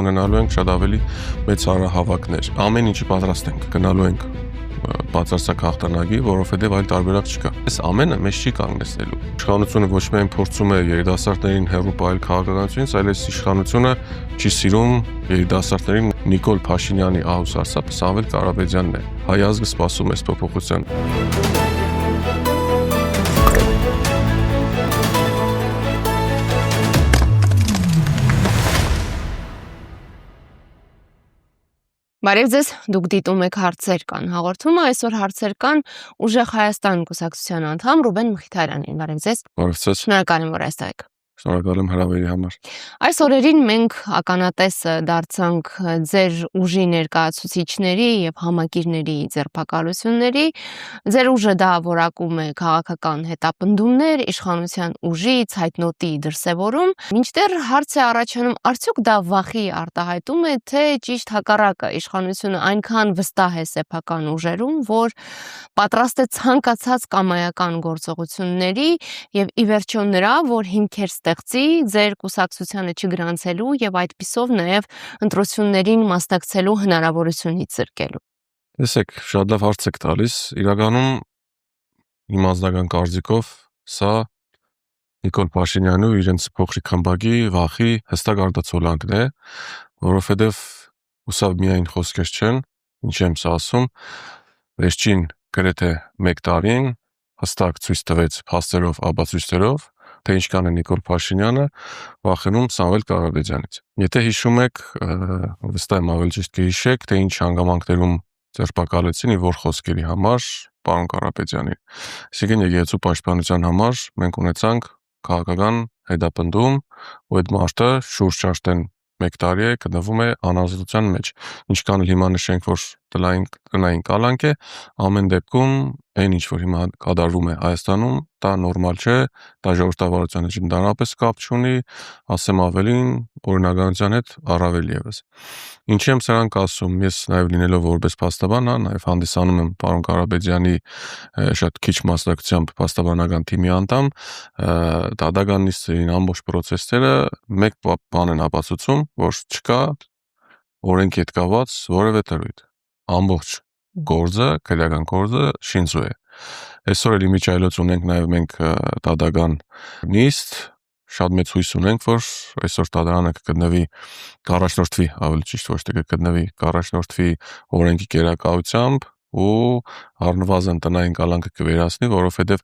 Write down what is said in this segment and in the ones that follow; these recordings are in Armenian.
ունենալու ենք շատ ավելի մեծ հանրահավաքներ։ Ամեն ինչի պատրաստ ենք, գնալու ենք բացարձակ հաղթանակի, որովհետև այլ տարբերակ չկա։ Այս ամենը մեզ չի կանգնեցնելու։ Իշխանությունը ոչ միայն փորձում է երիտասարդներին հեռու պահել քաղաքականությունից, այլ այս իշխանությունը չի սիրում երիտասարդներին Նիկոլ Փաշինյանի ահուսարսափը Սամվել Կարապետյանն է։ Հայ ազգը սպասում է փոփոխության։ Բարև ձեզ, դուք դիտում եք հարցեր կան հաղորդումը, այսօր հարցեր կան Ուժեղ Հայաստան կուսակցության անդամ Ռուբեն Մխիթարյանին։ Բարև ձեզ։ Բարև ձեզ։ Շնորհակալ եմ, որ այստեղ եք։ Շնորհակալ եմ հրավերի համար։ Այս օրերին մենք ականատես դարձանք ձեր ուժի ներկայացուցիչների եւ համակիրների ձերբակալությունների։ Ձեր ուժը դա որակում է քաղաքական հետապնդումներ, իշխանության ուժի ցայտնոտի դրսևորում։ Մինչդեռ հարց է առաջանում, արդյոք դա վախի արտահայտում է, թե ճիշտ հակառակը, իշխանությունը այնքան վստահ է սեփական ուժերում, որ պատրաստ է ցանկացած կամայական գործողությունների եւ ի վերջո նրա, որ հիմքեր ստեղծի ձեր կուսակցությանը չգրանցելու եւ այդպիսով նաեւ ընտրություններին մասնակցելու հնարավորությունից զրկելու։ Տեսեք, շատ լավ հարց եք տալիս։ Իրականում իմ անձնական կարծիքով սա Նիկոլ Փաշինյանի ու իրենց փոքրիկ խմբակի վախի հստակ արտացոլանքն է, որովհետեւ հուսավ միայն խոսքեր չեն, ինչ եմ սա ասում, վերջին գրեթե 1 տարին հստակ ցույց տվեց փաստերով, ապացույցներով, թե ինչքան է Նիկոլ Փաշինյանը վախենում Սամվել Կարապետյանից։ Եթե հիշում եք, վստահ եմ ավելի ճիշտ կհիշեք, թե ինչ հանգամանքներում ձերբակալեցին եւ որ խոսքերի համար պարոն Կարապետյանին։ Այսինքն եկեղեցու պաշտպանության համար մենք ունեցանք քաղաքական հետապնդում, ու այդ մարդը շուրջ արդեն 1 տարի է գտնվում է անազատության մեջ։ Ինչքան էլ հիմա նշենք, որ տնային կալանք է, ամեն դեպքում այն ինչ որ հիմա կատարվում է Հայաստանում, դա նորմալ չէ, դա ժողովրդավարության հետ ընդհանրապես կապ չունի, ասեմ ավելին, օրինականության հետ առավել եւս։ Ինչի եմ սրանք ասում, ես նաեւ լինելով որպես փաստաբան, նաեւ հանդիսանում եմ պարոն Կարապետյանի շատ քիչ մասնակցությամբ փաստաբանական թիմի անդամ, դատական նիստերին ամբողջ process-ները մեկ բան են ապացուցում, որ չկա օրենքի հետ կապված որևէ դրույթ։ Ամբողջ գործը, քրեական գործը շինծու է։ Այսօր էլ իմիջայլոց ունենք նաև մենք դատական նիստ, շատ մեծ հույս ունենք, որ այսօր դատարանը կգտնվի կառաջնորդվի, ավելի ճիշտ ոչ թե կգտնվի, կառաջնորդվի օրենքի կերակայությամբ ու առնվազն տնային կալանքը կվերացնի, որովհետև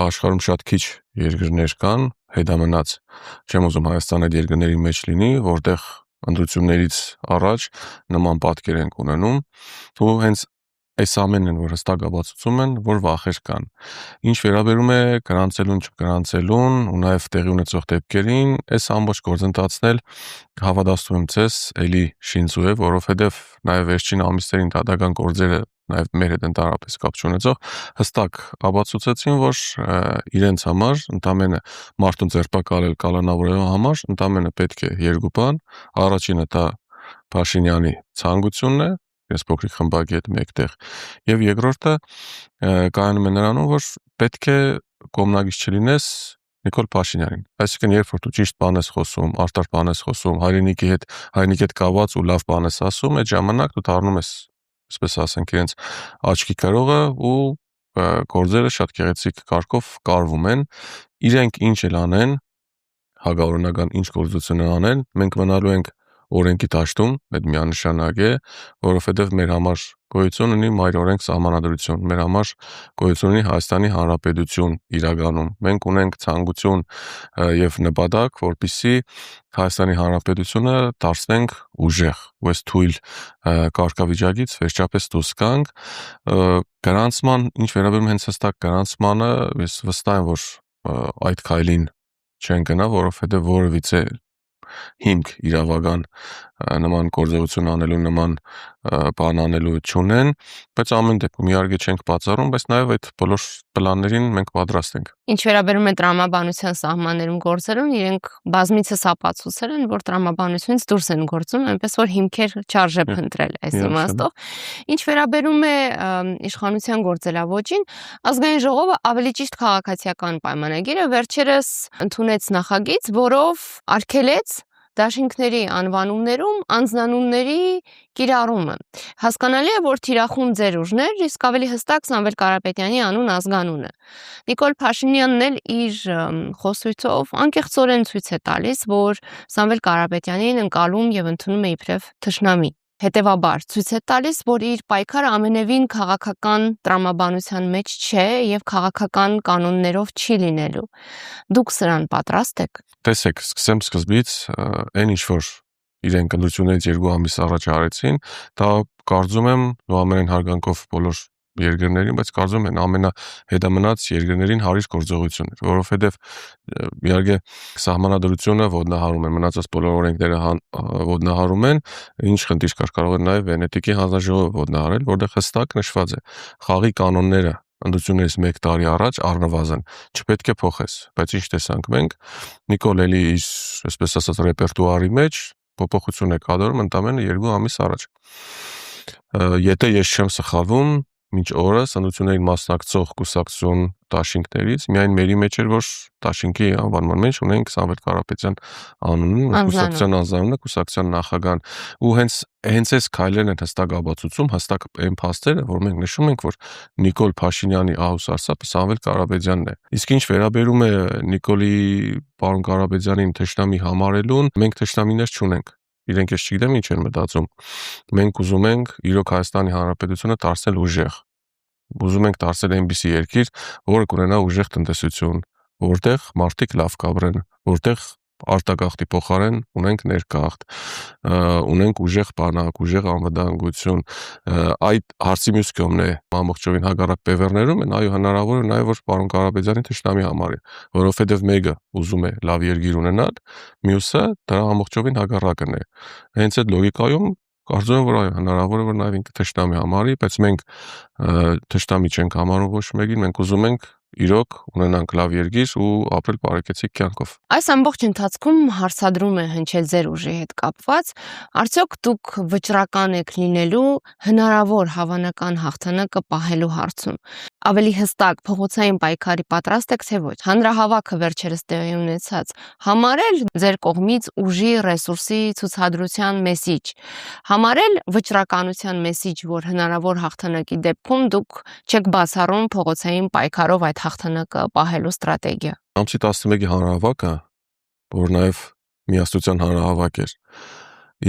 աշխարհում շատ քիչ երկրներ կան, հետամնաց, չեմ ուզում Հայաստան այդ երկրների մեջ լինի, որտեղ ընտրություններից առաջ նման պատկեր ենք ունենում, ու հենց այս ամենն են, որ հստակ ապացուցում են, որ վախեր կան։ Ինչ վերաբերում է գրանցելուն, չգրանցելուն ու նաև տեղի ունեցող դեպքերին, այս ամբողջ գործընթացն էլ հավատացնում եմ ձեզ, էլի շինծու է, որովհետև նաև վերջին ամիսներին դատական գործերը նաև մեր հետ ընդհանրապես կապ չունեցող հստակ ապացուցեցին, որ իրենց համար ընդամենը մարդուն ձերբակալել կալանավորելու համար ընդամենը պետք է 2 բան, առաջինը դա Փաշինյանի ցանկությունն է, ես փոքրիկ խմբակի հետ մեկտեղ, եւ երկրորդը կայանում է նրանում, որ պետք է կողմնակից չլինես Նիկոլ Փաշինյանին։ Այսինքն, երբ որ դու ճիշտ բան ես խոսում, արդար բան ես խոսում, հայրենիքի հետ կապված ու լավ բան ես ասում, այդ ժամանակ դու դառնում ես, այսպես ասենք, իրենց աչքի քարողը ու գործերը շատ գեղեցիկ կարգով կարվում են։ Իրենք ինչ էլ անեն, հագավորնական ինչ գործություն անեն, մենք մնալու ենք օրենքի դաշտում, այդ միանշանակ է, որովհետև մեր համար գոյություն ունի մայրօրենք սահմանադրություն, մեր համար գոյություն ունի Հայաստանի Հանրապետություն իրականում։ Մենք ունենք ցանկություն եւ նպատակ, որպեսզի Հայաստանի Հանրապետությունը դարձնենք ուժեղ, ու այս թույլ կարգավիճակից վերջապես դուրս գանք։ Գրանցման, ինչ վերաբերում հենց հստակ գրանցմանը, ես վստահ եմ, որ այդ քայլին չեն գնա, որովհետև որևիցե հիմք իրավական նման գործողություն անելու, նման բան անելու չունեն, բայց ամեն դեպքում իհարկե չենք բացառում, բայց նաև այդ բոլոր պլաններին մենք պատրաստ ենք։ Ինչ վերաբերում է տրամաբանության սահմաններում գործելուն, իրենք բազմիցս ապացուցել են, որ տրամաբանությունից դուրս են գործում, այնպես որ հիմքեր չարժե փնտրել այս իմաստով։ Ինչ վերաբերում է իշխանության գործելավոճին, ազգային ժողովը ավելի ճիշտ քաղաքացիական պայմանագիրը վերջերս ընդունեց նախագիծ, որով արգելեց դաշինքների անվանումներում անձնանունների կիրառումը։ Հասկանալի է, որ թիրախում ձեր ուժներ, իսկ ավելի հստակ Սամվել Կարապետյանի անուն ազգանունը։ Նիկոլ Փաշինյանն էլ իր խոսույցով անկեղծորեն ցույց է տալիս, որ Սամվել Կարապետյանին ընկալում եւ ընդունում է իբրև թշնամի։ Հետևաբար ցույց է տալիս, որ իր պայքարը ամենևին քաղաքական տրամաբանության մեջ չէ եւ քաղաքական կանոններով չի լինելու։ Դուք սրան պատրաստ եք։ Տեսեք, սկսեմ սկզբից, այն ինչ որ իրենք ընտրություններից 2 ամիս առաջ արեցին, դա կարծում եմ ամենայն հարգանքով բոլոր երկրներին, բայց կարծում եմ ամենահետամնաց երկրներին հարիր գործողություն էր, որովհետև իհարկե սահմանադրությունը ոտնահարում են, մնացած բոլոր օրենքները ոտնահարում են, ինչ խնդիր կար, կարող են նաև Վենետիկի հանձնաժողովը ոտնահարել, որտեղ հստակ նշված է խաղի կանոնները ընտրություններից 1 տարի առաջ առնվազն չպետք է փոխես, բայց ինչ տեսանք մենք, Նիկոլ էլի իր, այսպես ասած, ռեպերտուարի մեջ փոփոխություն է կատարում ընդամենը 2 ամիս առաջ։ Եթե ես չեմ սխալվում, մինչ օրս ընտրություններին մասնակցող կուսակցություն դաշինքներից միայն մերի մեջ էր, որ դաշինքի անվանման մեջ ունենք Սամվել Կարապետյան անունը, կուսակցության անձնանունը, կուսակցության նախագահան, ու հենց այս քայլերն են հստակ ապացուցում, հստակ այն փաստերը, որ մենք նշում ենք, որ Նիկոլ Փաշինյանի ահուսարսափը Սամվել Կարապետյանն է։ Իսկ ինչ վերաբերում է Նիկոլի պարոն Կարապետյանին թշնամի համարելուն, մենք թշնամիներ չունենք։ Իրենք ես չգիտեմ ինչ են մտածում։ Մենք ուզում ենք իրոք Հայաստանի Հանրապետությունը դարձնել ուժեղ։ Ուզում ենք դարձնել այնպիսի երկիր, որը կունենա ուժեղ տնտեսություն, որտեղ մարդիկ լավ կապրեն, որտեղ արտագաղթի փոխարեն ունենք ներգաղթ, ունենք ուժեղ բանակ, ուժեղ անվտանգություն։ Այդ հարցի մյուս կողմն է ամբողջովին հակառակ բևեռներում են, այո, հնարավոր է նաև որ պարոն Կարապետյանի թշնամի համարի, որովհետև մեկը ուզում է լավ երկիր ունենալ, մյուսը դրա ամբողջովին հակառակն է։ Հենց այդ լոգիկայում կարծում եմ, որ այո, հնարավոր է որ նաև ինքը թշնամի համարի, բայց մենք թշնամի չենք համարում ոչ մեկին, մենք ուզում ենք իրոք ունենանք լավ երկիր ու ապրել բարեկեցիկ կյանքով։ Այս ամբողջ ընթացքում հարցադրում է հնչել ձեր ուժի հետ կապված, արդյոք դուք վճռական եք լինելու հնարավոր հավանական հաղթանակը պահելու հարցում։ Ավելի հստակ փողոցային պայքարի պատրաստ եք թե ոչ։ Հանրահավաքը վերջերս տեղի ունեցած համարել ձեր կողմից ուժի ռեսուրսի ցուցադրության մեսիջ, համարել վճռականության մեսիջ, որ հնարավոր հաղթանակի դեպքում դուք չեք բացառում փողոցային պայքարով այդ հաղթանակը պահելու ստրատեգիա։ Ամսի 11-ի հանրահավաքը, որ նաև միասնության հանրահավաք էր,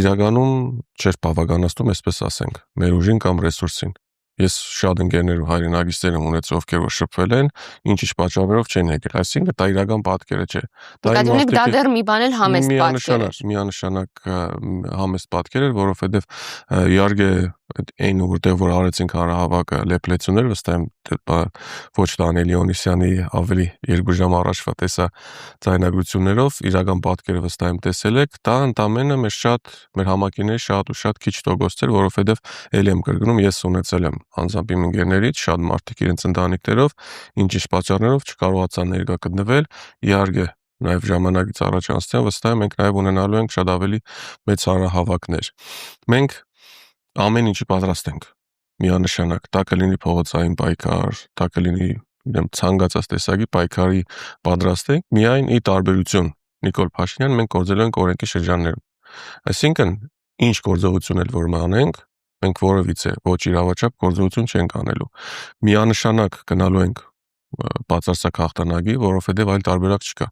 իրականում չէր բավականացնում, այսպես ասենք, մեր ուժին կամ ռեսուրսին։ Ես շատ ընկերներ ու հայրենակիցներ եմ ունեցել, ովքեր որ շփվել են, ինչ-ինչ պատճառներով չեն եկել։ Այսինքն դա իրական պատկերը չէ։ Դա դեռ մի բան էլ համեստ պատկեր է։ Միանշանակ համեստ պատկեր էր, որովհետև իհարկե այն որտեղ որ արեցինք հանրահավաքը լեփլեցուներ, վստահ եմ ոչ Դանիել Լեոնիսյանի ավելի 2 ժամ առաջվա տեսա ձայնագրություններով իրական պատկերը վստահ եմ տեսել եք, դա ընդամենը մեր համակիների շատ ու շատ քիչ տոկոսներ, որովհետև ել եմ կրկնում, ես ունեցել եմ անձամբ իմ ընկերներից շատ մարդիկ իրենց ընտանիքներով ինչ-ինչ պատճառներով չկարողացան ներկա գտնվել, իհարկե նաև ժամանակից առաջ անցնեն, վստահ եմ մենք նաև ունենալու ենք շատ ավելի մեծ հանրահավաքներ։ Մենք ամեն ինչի պատրաստ ենք, միանշանակ, դա կլինի փողոցային պայքար, դա կլինի ցանկացած տեսակի պայքարի պատրաստ ենք, միայն ի տարբերություն Նիկոլ Փաշինյան մենք գործելու ենք օրենքի շրջաններում։ Այսինքն, ինչ գործողություն էլ որ մանենք, մենք որևիցե ոչ իրավաչափ գործողություն չենք անելու։ Միանշանակ գնալու ենք բացարձակ հաղթանակի, որովհետև այլ տարբերակ չկա։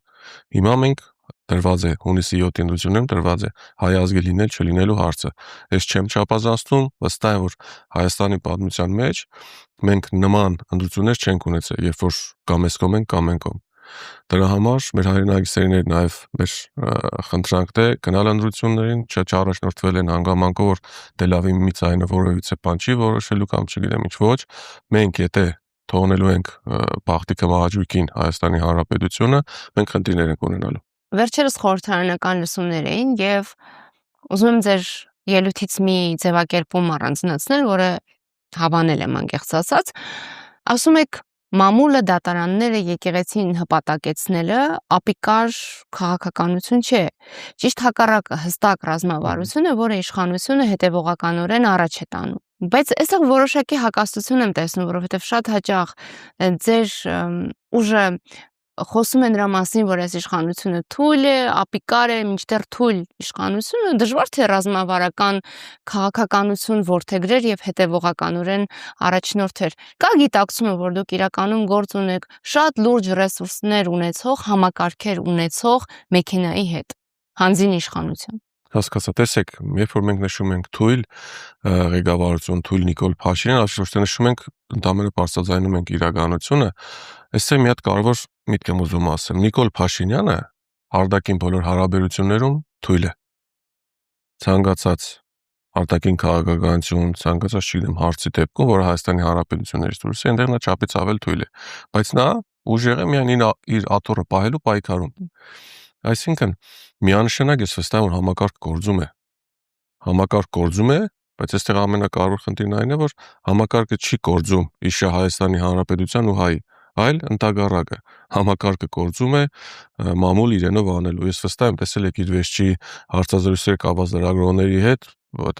Հիմա մենք դրված է հունիսի 7-ի ընտրություններում դրված է հայ ազգի լինել չլինելու հարցը։ Ես չեմ չափազանցնում, վստահ եմ որ Հայաստանի պատմության մեջ մենք նման ընտրություններ չենք ունեցել, երբ որ կամ ես կողմ ենք կամ են կողմ։ Դրա համար մեր հայրենակիցներին նաև մեր խնդրանքն է գնալ ընտրություններին, չառաջնորդվել են հանգամանքով, որ դե լավ մի ցայնը որևիցե բան չի որոշելու կամ չգիտեմ ինչ ոչ։ Մենք եթե թողնելու ենք բախտիկը մահաճույքին Հայաստանի Հանրապետությունը, մենք խնդիրներ ենք ունենալու։ Վերջերս խորհրդարանական լսումներ էին եւ ուզում եմ ձեր ելույթից մի ձևակերպում առանձնացնել, որը հավանել եմ անկեղծ ասած։ Ասում եք մամուլը դատարանները եկեղեցին հպատակեցնելը ապիկար քաղաքականություն չէ։ Ճիշտ հակառակը հստակ ռազմավարություն է, որը իշխանությունը հետևողականորեն առաջ է տանում։ Բայց այստեղ որոշակի հակասություն եմ տեսնում, որովհետև շատ հաճախ ձեր ուժը խոսում է նրա մասին, որ այս իշխանությունը թույլ է, ապիկար է, մինչդեռ թույլ իշխանությունը դժվար թե ռազմավարական քաղաքականություն որդեգրեր եւ հետեւողականորեն առաջնորդեր։ Կա գիտակցումը, որ դուք իրականում գործ ունեք շատ լուրջ ռեսուրսներ ունեցող, համակարգեր ունեցող մեքենայի հետ, հանձին իշխանության։ Հասկացա, տեսեք, երբ որ մենք նշում ենք թույլ ղեկավարություն, թույլ Նիկոլ Փաշինյան, այսինքն թե նշում ենք ընդամենը բարձրաձայնում ենք իրականությունը, այստեղ մի հատ կարևոր միտք եմ ուզում ասեմ։ Նիկոլ Փաշինյանը արտաքին բոլոր հարաբերություններում թույլ է։ Ցանկացած արտաքին քաղաքականություն, ցանկացած չգիտեմ հարցի դեպքում, որ Հայաստանի Հանրապետություններից դուրս է, այնտեղ նա չափից ավել թույլ է։ Բայց նա ուժեղ է միայն իր աթոռը պահելու պայքարում։ Այսինքն միանշանակ ես վստահ եմ, որ համակարգ գործում է։ Համակարգ գործում է, բայց այստեղ ամենակարևոր խնդիրն այն է, որ համակարգը չի գործում իշա Հայաստանի Հանրապետության ու հայ, այլ ընդհակառակը։ Համակարգը գործում է մամուլ իրենով անելու։ Ես վստահ եմ, տեսել եք իր վերջի հարցազրույցները կապված լրագրողների հետ,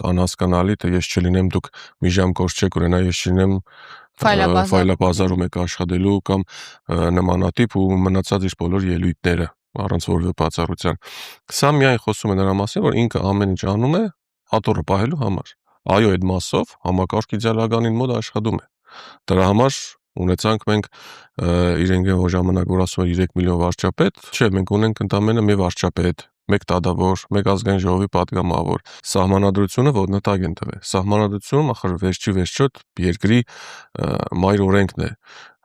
անհասկանալի, թե ես չլինեմ, դուք մի ժամ կորս չեք ունենա, ես չլինեմ ֆայլաբազարում եք աշխատելու կամ նմանատիպ ու մնացած իր բոլոր ելույթները առանց որևէ բացառության։ Սա միայն խոսում է նրա մասին, որ ինքը ամեն ինչ անում է աթոռը պահելու համար։ Այո, այդ մասով համակարգ իդեալականին մոտ աշխատում է։ Դրա համար ունեցանք մենք իրենք որ ժամանակ որ ասում են 3 միլիոն վարչապետ, չէ, մենք ունենք ընդամենը մի վարչապետ, մեկ դատավոր, մեկ ազգային ժողովի պատգամավոր։ Սահմանադրությունը ոտնատակ են տվել։ Սահմանադրությունում ախր վերջի վերջոտ երկրի մայր օրենքն է։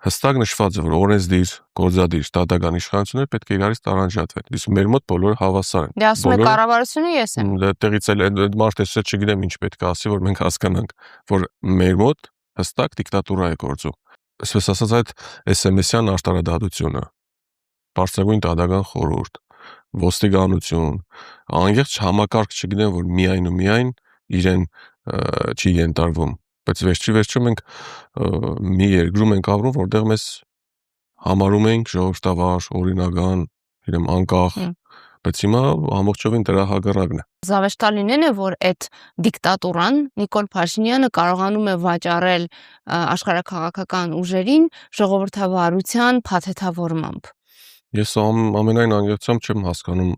Հստակ նշված է, որ օրենսդիր, գործադիր, դատական իշխանությունները պետք է իրարից տարանջատվեն։ Իսկ մեր մոտ բոլորը հավասար են։ Դե ասում եք կառավարությունը ես եմ։ Դա տեղից այդ մարդը չգիտեմ ինչ պետք է ասի, որ մենք հասկանանք, որ մեր մոտ հստակ դիկտատուրա է գործում։ Այսպես ասած այդ SMS-յան արտարադատությունը, բարձրագույն դատական խորհուրդ, ոստիկանություն, անգերջ համակարգ չգիտեմ, որ միայն ու միայն իրեն չի ենթարկվում, բայց վերջի մենք մի երկրում ենք ապրում, որտեղ մեզ համարում ենք ժողովրդավար, օրինական, իրեմ անկախ, բայց հիմա ամբողջովին դրա հակառակն է։ Զավեշտալին է, որ այդ դիկտատուրան Նիկոլ Փաշինյանը կարողանում է վաճառել աշխարհաքաղաքական ուժերին ժողովրդավարության փաթեթավորմամբ։ Ես ամենայն անգերությամբ չեմ հասկանում,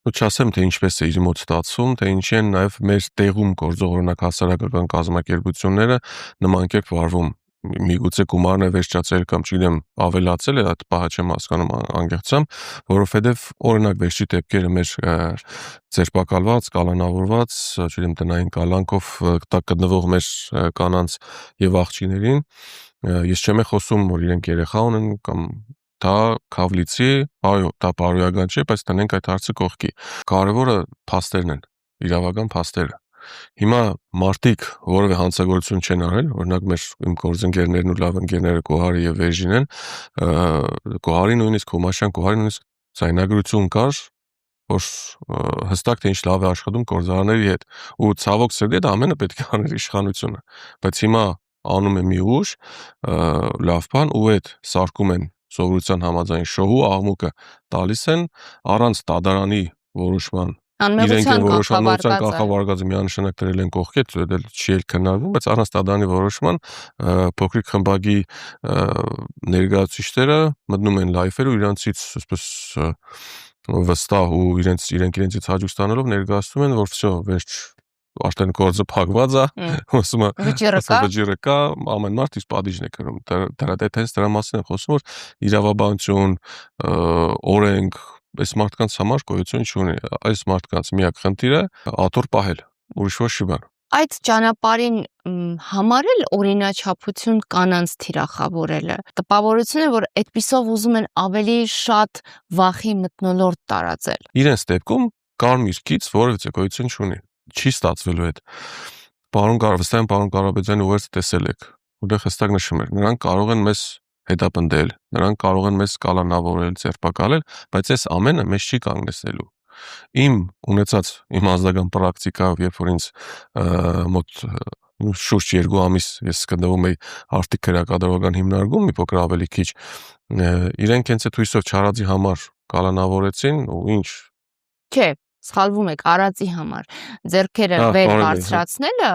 ու չասեմ, թե ինչպես է իր մոտ ստացվում, թե ինչի են նաև մեր տեղում գործող օրինակ հասարակական կազմակերպությունները նման կերպ վարվում։ Միգուցե գումարն է վերջացել կամ չգիտեմ ավելացել է, այդ պահը չեմ հասկանում անգերությամբ, որովհետև օրինակ վերջի դեպքերը մեր ձերբակալված, կալանավորված, չգիտեմ տնային կալանքով գտնվող մեր կանանց եւ աղջիկներին, ես չեմ խոսում, որ իրենք երեխա ունեն կամ դա քավլիցի, այո, դա բարոյական չէ, բայց տնենք այդ հարցը կողքի։ Կարևորը փաստերն են, իրավական փաստերը։ Հիմա մարդիկ որևէ հանցագործություն չեն արել, օրինակ մեր իմ գործընկերներն ու լավ ընկերները Կոհարի եւ Վերժին են, Կոհարի նույնիսկ Հոմաշյան Կոհարի նույնիսկ ցայնագրություն կար, որ հստակ թե ինչ լավ է աշխատում գործարանների հետ, ու ցավոք սրտի դա ամենը պետք է աներ իշխանությունը, բայց հիմա անում է մի ուժ, լավ բան, ու այդ սարկում են սովորության համաձայն շոհու աղմուկը տալիս են առանց դատարանի որոշման։ Իրենք են որոշման կախավարկածը միանշանակ դրել են կողքի, դա չի էլ քննարկվում, բայց առանց դատարանի որոշման փոքրիկ խմբակի ներկայացուցիչները մտնում են լայֆեր ու իրանցից այսպես վստահ ու իրենցից հաջող ստանալով ներկայացնում են, որ վсё, վերջ արդեն գործը փակված է, ասում է վճիռը կա, ամեն մարդ իր պատիժն է կրում։ Հենց դրա մասին եմ խոսում, որ իրավաբանություն, օրենք, այս մարդկանց համար գոյություն չունի։ Այս մարդկանց միակ խնդիրը աթոռ պահել, ուրիշ ոչ մի բան։ Այդ ճանապարհին համարել օրինաչափություն կանանց թիրախավորելը տպավորություն է, որ այդպիսով ուզում են ավելի շատ վախի մթնոլորտ տարածել։ Իրենց դեպքում կարմիր գիծ որևէ գոյություն չունի։ Չի ստացվելու այդ։ Պարոն Կարապետյանի ուղերձը տեսել եք, որտեղ հստակ նշում էր, նրանք կարող են մեզ հետապնդել, նրանք կարող են մեզ կալանավորել, ձերբակալել, բայց այս ամենը մեզ չի կանգնեցնելու։ Իմ ունեցած իմ ազգական պրակտիկայով, երբ որ ինձ մոտ շուրջ 2 ամիս ես գտնվում էի արտիք քրեակատարողական հիմնարկում, մի փոքր ավելի քիչ, իրենք հենց այդ հույսով չարածի համար կալանավորեցին ու ինչ։ Չէ, սխալվում եք, արածի համար։ Ձերքերը վեր բարձրացնելը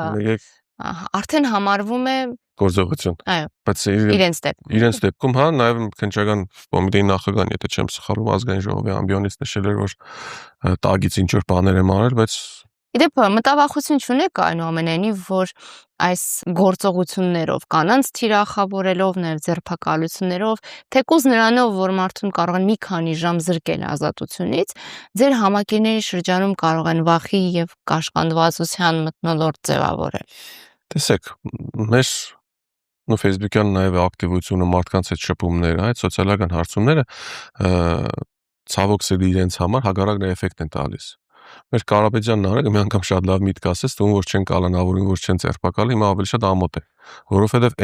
արդեն համարվում է գործողություն։ այո, Բայց իրենց դեպքում, հա, նաև քննչական կոմիտեի նախագահան, եթե չեմ սխալվում, ազգային ժողովի ամբիոնից նշել էր, որ տագից ինչ որ բաներ եմ արել, բայց իդեպ մտավախություն չունեք այնուամենայնիվ, որ այս գործողություններով, կանանց թիրախավորելով, նաև ձերբակալություններով, թեկուզ նրանով, որ մարդուն կարող են մի քանի ժամ զրկել ազատությունից, ձեր համակիրների շրջանում կարող են վախի եւ կաշկանդվածության մթնոլորտ ձևավորել։ տեսեք, մեր Facebook-յան նաև ակտիվությունը, մարդկանց հետ շփումները, այդ սոցիալական հարցումները ցավոք սրտի իրենց համար հակառակ էֆեկտ են տալիս։ Մեր Կարապետյանն արել մի անգամ շատ լավ միտք ասեց, թվում որ չեն կալանավորում, որ չեն ձերբակալի, հիմա ավելի շատ ամոթ է, որովհետև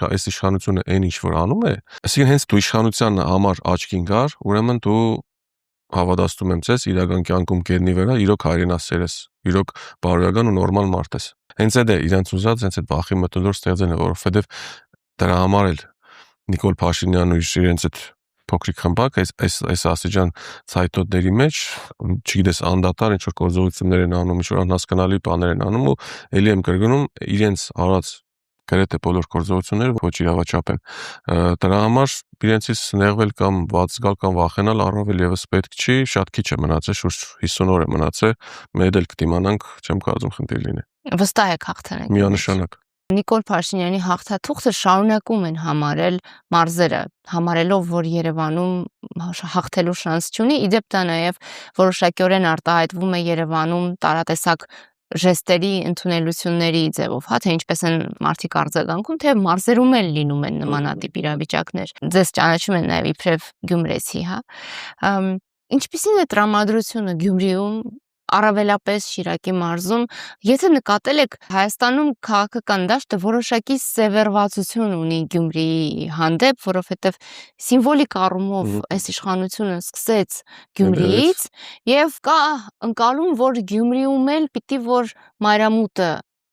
այս իշխանությունը այն ինչ որ անում է, այսինքն հենց դու իշխանության համար աչքին գար, ուրեմն դու հավատացնում եմ ցես իրական կյանքում կերնի վրա իրոք հայրենասեր ես, իրոք բարոյական ու նորմալ մարդ ես։ Հենց այդ է իրանց ուզած, հենց այդ վախի մթնոլորտ ստեղծելն է, որովհետև դրա համար էլ Նիկոլ Փաշինյանն ու իրենց այդ փոքրիկ խմբակ այս աստիճան ցայտոտների մեջ, չգիտես, անդադար ինչ որ գործողություններ են անում, ինչ որ անհասկանալի բաներ են անում ու ելի եմ կրկնում իրենց արած գրեթե բոլոր գործողությունները ոչ իրավաչափ են։ Դրա համար իրենցից նեղվել կամ վազգալ կամ վախենալ առավել եւս պետք չի, շատ քիչ է մնացել, շուրջ 50 օր է մնացել, մենք էլ կդիմանանք, չեմ կարծում խնդիր լինի։ Վստահ եք հաղթանակ։ Միանշանակ։ Նիկոլ Փաշինյանի հաղթաթուղթը շարունակում են համարել մարզերը, համարելով, որ Երևանում հաղթելու շանս չունի, իդեպ դա նաև որոշակիորեն արտահայտվում է Երևանում տարատեսակ ժեստերի ընդունելությունների ձևով, հա, թե ինչպես են մարդիկ արձագանքում, թե մարզերում էլ լինում են նմանատիպ իրավիճակներ։ Ձեզ ճանաչում են նաև իբրև գյումրեցի, հա։ Ինչպիսին է տրամադրությունը Գյումրիում, առավելապես Շիրակի մարզում, եթե նկատել եք, Հայաստանում քաղաքական դաշտը որոշակի սևեռվածություն ունի Գյումրիի հանդեպ, որովհետև սիմվոլիկ առումով այս իշխանությունը սկսեց Գյումրիից եւ կա ընկալում, որ Գյումրիում էլ պիտի որ մայրամուտը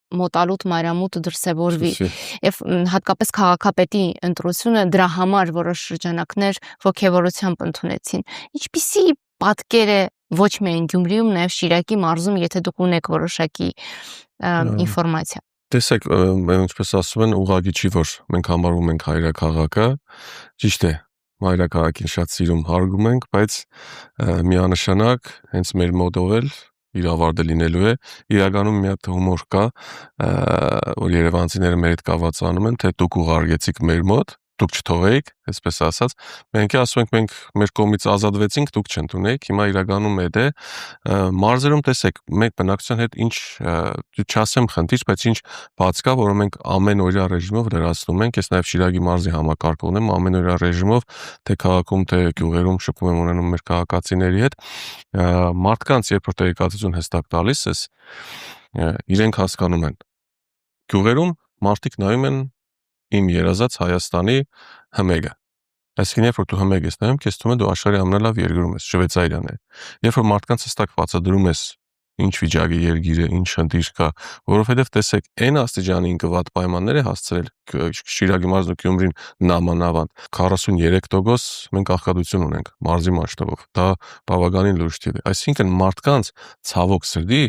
մոտալուտ մայրամուտը դրսևորվի եւ հատկապես քաղաքապետի ընտրությունը դրա համար որոշ շրջանակներ ողջավորությամբ ընդունեցին։ Ինչպիսի պատկեր է ոչ միայն Գյումրիում, նաև Շիրակի մարզում, եթե դուք ունեք որոշակի ինֆորմացիա։ Տեսեք, ինչպես ասում են, ուղղակի չի, որ մենք համարում ենք հայրաքաղաքը, ճիշտ է, մայրաքաղաքին շատ սիրում հարգում ենք, բայց միանշանակ հենց մեր մոտով էլ իր ավարտը լինելու է, իրականում մի հատ հումոր կա, որ երևանցիները մեր հետ կավացանում են, թե դուք ուղարկեցիք մեր մոտ, դուք չթողեիք, այսպես ասած, մենք ասում ենք, մենք մեր կողմից ազատվեցինք, դուք չընդունեիք, հիմա իրականում այդ է, մարզերում տեսեք, մենք բնակչության հետ ինչ, չասեմ խնդիր, բայց ինչ բաց կա, որը մենք ամենօրյա ռեժիմով լրացնում ենք, ես նաև Շիրակի մարզի համակարգ ունեմ, ամենօրյա ռեժիմով, թե քաղաքում, թե գյուղերում շփում եմ ունենում մեր քաղաքացիների հետ, մարդկանց երբ որ տեղեկատվություն հստակ տալիս ես, իրենք հասկանում են, գյուղերում մարդիկ նայում են իմ երազած Հայաստանի հմեգը։ Այսինքն, երբ որ դու հմեգ ես նայում, քեզ թվում է դու աշխարհի ամենալավ երկրում ես, Շվեյցարիան է։ Երբ որ մարդկանց հստակ բացատրում ես ինչ վիճակի երկիր է, ինչ խնդիր կա, որովհետև տեսեք, այն աստիճանի ինքնավատ պայմաններ է հասցրել Շիրակի մարզն ու Գյումրին նամանավանդ 43% մենք աղքատություն ունենք մարզի մասշտաբով։ Դա բավականին լուրջ թիվ է։ Այսինքն մարդկանց ցավոք սրտի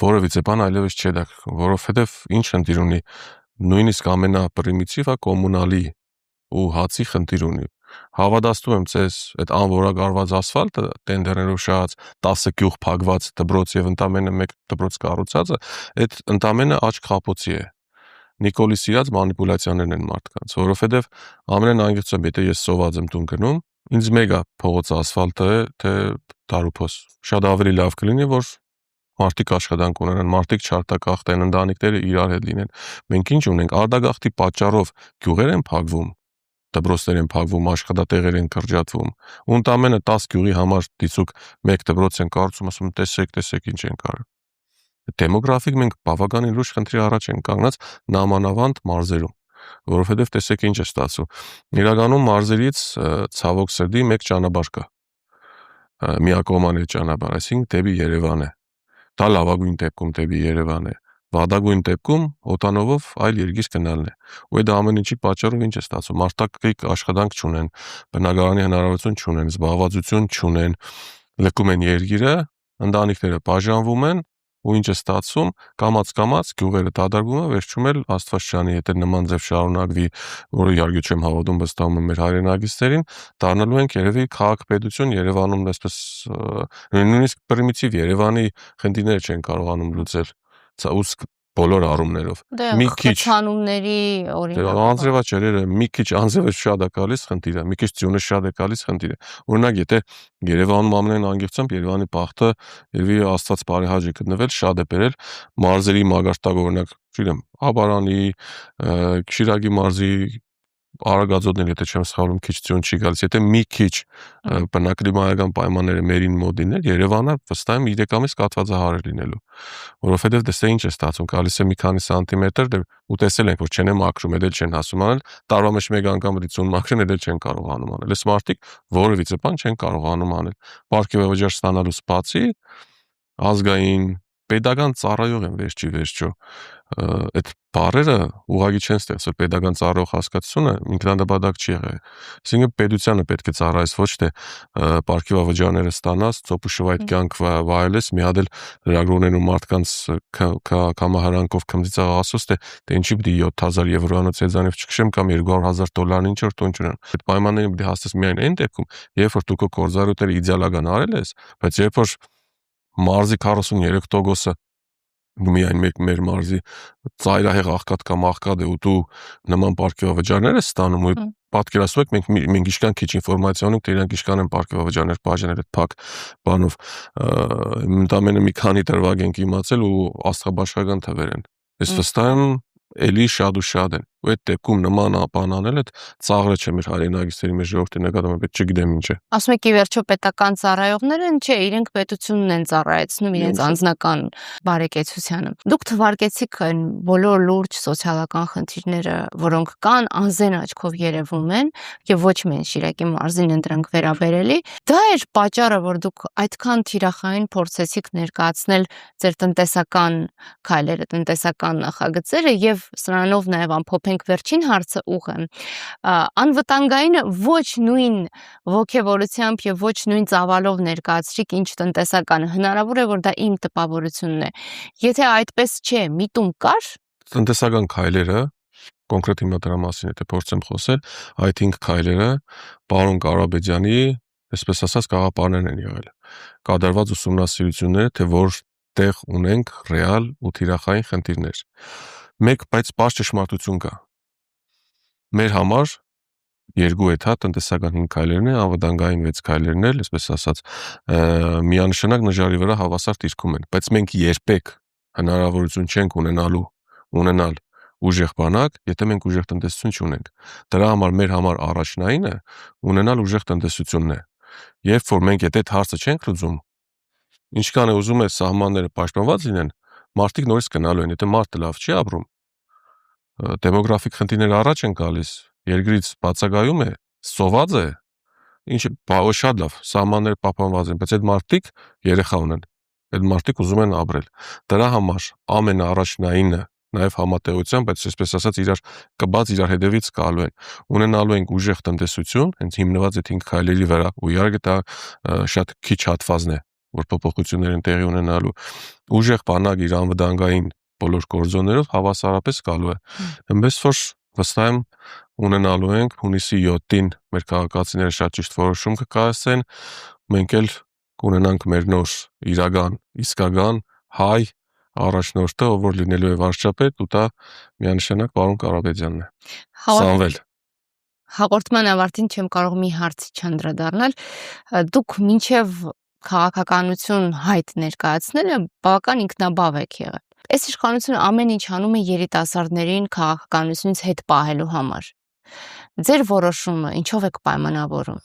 որևիցե բան այլևս չէ դա, որովհետև ինչ խնդիր ունի նույնիսկ ամենապրիմիտիվը կոմունալի ու հացի խնդիր ունի։ Հավատացնում եմ ձեզ, այդ անորակարված ասֆալտը տենդերներով շահած 10 գյուղ փակված դպրոց եւ ընդամենը 1 դպրոց կառուցածը, այդ ընդամենը աչք խապոցի է։ Նիկոլի սիրած մանիպուլյացիաներն են մարդկանց, որովհետեւ ամենաանգստությամբ եթե ես սոված եմ տուն գնում, ինձ մեգա փողոցը ասֆալտը է, թե տարուփոս։ Շատ ավելի լավ կլինի, որ մարդիկ աշխատանք ունենան, մարդիկ չարտակախտեն, ընտանիքները իրար հետ լինեն։ Մենք ինչ ունենք, արտագաղթի պատճառով գյուղեր են փակվում, դպրոցներ են փակվում, աշխատատեղեր են կրճատվում։ Ու ընդամենը 10 գյուղի համար դիցուկ 1 դպրոց են կառուցում, ասում են տեսեք ինչ են կարել։ Դեմոգրաֆիկ մենք բավականին լուրջ խնդրի առաջ ենք կանգնած նամանավանդ մարզերում, որովհետև տեսեք ինչ է ստացվում։ Իրականում մարզերից ցավոք սրտի մեկ ճանապարհ կա։ Միակողմանի ճանապարհ, այսինքն դեպի Երևան է։ Դա լավագույն դեպքում դեպի Երևան է։ Վատագույն դեպքում օտանովով այլ երկիր գնալն է։ Ու այդ ամեն ինչի պատճառով ինչ է ստացվում։ Մարդիկ աշխատանք չունեն, բնակարանի հնարավորություն չունեն, զբաղվածություն չունեն, լքում են երկիրը, ընտանիքները բաժանվում են ու ինչ է ստացվում, կամաց գյուղերը դադարվում է, վերջում էլ Աստվածչյանի հետ նման ձև շարունակվի, որը իհարկե չեմ հավատում, վստահում եմ մեր հայրենագիստերին, դառնալու ենք երևի քաղաքապետություն Երևանում այսպես նույնիսկ պրիմիտիվ Երևանի խնդիրները չեն կարողանում լուծել բոլոր առումներով։ Դե Մի քիչ խցանումների օրինակ անձրևաճերերը մի քիչ անձրևը շատ է գալիս խնդիրը, մի քիչ ձյունը շատ է գալիս խնդիրը։ Օրինակ, եթե Երևանում ամենայն անկեղծությամբ Երևանի բախտը երևի Աստված բարեհաճ է գտնվել, շատ է բերել մարզերի մագարտակ, օրինակ, չգիտեմ, Աբարանի, Շիրակի մարզի Արագածոտնին, եթե չեմ սխալվում, քիչ ձյուն չի գալիս, եթե մի քիչ բնակլիմայական պայմանները մերին մոդիներ, Երևանը վստահ եմ 3 ամիս կաթվածահար է լինելու, որովհետև դե ինչ է ստացվում, գալիս է մի քանի սանտիմետր ու տեսել ենք, որ չեն մաքրում, էլ չեն հասում անել, տարվա մեջ մեկ անգամ լիցուն մաքրեն, էլ չեն կարողանում անել։ Այս մարդիկ որևիցե բան չեն կարողանում անել։ Պարգևավճար ստանալուց բացի ազգային պետական ծառայող են վերջո այդ բառերը ուղղակի չեն ստեղծել, պետական ծառայող հասկացությունը ինքնանպատակ չի եղել։ Այսինքն պետությանը պետք է ծառայես, ոչ թե պարգևավճարները ստանաս, ծոպուշվայտ կյանք վայելես, մի հատ էլ լրագրողներն ու մարդկանց կամահարանքով քմծիծաղ ասոց, թե ինչի պիտի 7000 եվրոյանոց հեծանիվ չքշեմ կամ $200,000 ինչ որ տուն չունեմ։ Այդ պայմաններին պիտի հասնես միայն այն դեպքում, երբ որ դու քո գործառույթները իդեալական արել ես, բայց երբ որ մարզի 43% միայն մեր մարզի ծայրահեղ աղքատ կամ աղքատ է ու դու նման պարգևավճարներ ես ստանում ու պատկերացնում եք մենք ինչքան քիչ ինֆորմացիա ունենք, թե իրանք ինչքան են պարգևավճարներ բաժանել այդ փակ բանով, ընդամենը մի քանի դրվագ ենք իմացել ու աստղաբաշխական թվեր են։ Ես վստահ եմ էլի շատ ու շատ են։ Ու այդ դեպքում նման բան անել այդ ծաղրը չէ մեր հայրենագիստերի մեր ժողովրդի նկատմամբ, չգիտեմ ինչ է։ Ասում եք ի վերջո պետական ծառայողները չէ, իրենք պետությունն են ծառայեցնում իրենց անձնական բարեկեցությանը։ Դուք թվարկեցիք այն բոլոր լուրջ սոցիալական խնդիրները, որոնք կան, անզեն աչքով երևում են եւ ոչ միայն Շիրակի մարզին են դրանք վերաբերելի։ Դա էր պատճառը, որ դուք այդքան թիրախային փորձեցիք ներկայացնել ձեր տնտեսական քայլերը, տնտեսական նախագծերը եւ սրանով նաեւ ամփոփենք վերջին հարցը ուղղ եմ։ Անվտանգային ոչ նույն ոգևորությամբ եւ ոչ նույն ծավալով ներկայացրիք, ինչ տնտեսականը։ Հնարավոր է, որ դա իմ տպավորությունն է։ Եթե այդպես չէ, միտում կար։ Տնտեսական քայլերը, կոնկրետ հիմա դրա մասին եթե փորձեմ խոսել, այդ 5 քայլերը պարոն Կարապետյանի, այսպես ասած, գաղափարներն են եղել։ Կատարված ուսումնասիրությունները, թե որտեղ ունենք ռեալ ու թիրախային խնդիրներ։ Մեկ, բայց բաց ճշմարտություն կա։ Մեր համար երկու էթա տնտեսական 5 քայլերն են, անվտանգային 6 քայլերն էլ, այսպես ասած, միանշանակ նժարի վրա հավասար դիրքում են, բայց մենք երբեք հնարավորություն չենք ունենալ ուժեղ բանակ, եթե մենք ուժեղ տնտեսություն չունենք։ Դրա համար մեր համար առաջնայինը ունենալ ուժեղ տնտեսությունն է։ Երբ որ մենք այդ հարցը չենք լուծում, ինչքան է ուզում է սահմանները պաշտպանված լինեն, մարդիկ նորից գնալու են, եթե մարդը լավ չի ապրում, դեմոգրաֆիկ խնդիրները առաջ են գալիս, երկրից բացակայում է, սոված է, ինչը շատ լավ, սահմանները պահպանված են, բայց այդ մարդիկ երեխա ունեն, այդ մարդիկ ուզում են ապրել։ Դրա համար ամենաառաջնայինը, նաև համատեղությամբ, բայց այսպես ասած իրար հետևից գալու են, ունենալու ենք ուժեղ տնտեսություն, հենց հիմնված այդ 5 քայլերի վրա, ու իհարկե դա շատ քիչ հատվածն է, որ փոփոխություններ են տեղի ունենալու, ուժեղ բանակ իր անվտանգային բոլոր գործոններով հավասարապես գալու է։ Այնպես որ վստահ եմ ունենալու ենք հունիսի 7-ին մեր քաղաքացիները շատ ճիշտ որոշում կկայացնեն, մենք էլ կունենանք մեր նոր իրական, իսկական հայ առաջնորդը, ով որ լինելու է վարչապետ, ու դա միանշանակ պարոն Կարապետյանն է։ Սամվել։ Հաղորդման ավարտին չեմ կարող մի հարցի չանդրադառնալ։ Դուք մինչև քաղաքականություն հայտ ներկայացնելը բավական ինքնաբավ եք եղել։ Այս իշխանությունը ամեն ինչ անում է երիտասարդներին քաղաքականությունից հետ պահելու համար։ Ձեր որոշումը ինչով եք պայմանավորում։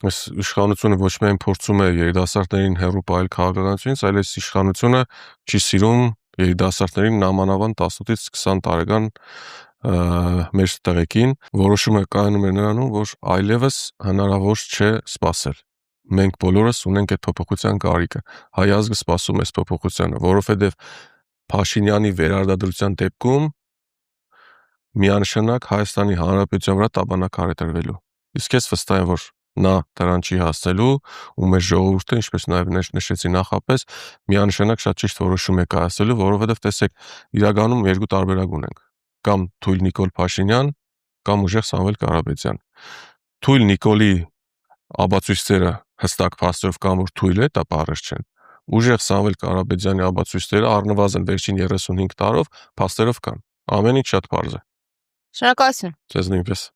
Այս իշխանությունը ոչ միայն փորձում է երիտասարդներին հեռու պահել քաղաքականությունից, այլ այս իշխանությունը չի սիրում երիտասարդներին նամանավան 18-ից 20 տարեկան մեր տղեկին, որոշումը կայանում է նրանում, որ այլևս հնարավոր չէ սպասել։ Մենք բոլորս ունենք այդ փոփոխության կարիքը։ Հայ ազգը սպասում է այս փոփոխությանը, որովհետև Փաշինյանի վերարտադրության դեպքում միանշանակ Հայաստանի Հանրապետության վրա տաբանաքար է տրվելու։ Իսկ ես վստահ եմ, որ նա դրան չի հասնելու ու մեր ժողովուրդը, ինչպես նաև նշեցի նախապես, միանշանակ շատ ճիշտ որոշում է կայացնելու, որովհետև տեսեք, իրականում երկու տարբերակ ունենք, կամ թույլ Նիկոլ Փաշինյան, կամ ուժեղ Սամվել Կարապետյան։ Թույլ Նիկոլի ապացույցները հստակ փաստերով կամ որ թույլ է, դա բառեր չեն։ Ուժեղ Սամվել Կարապետյանի ապացույցները առնվազն վերջին 35 տարով փաստերով կան։ Ամեն ինչ շատ պարզ է։ Շնորհակալություն։ Ձեզ նույնպես։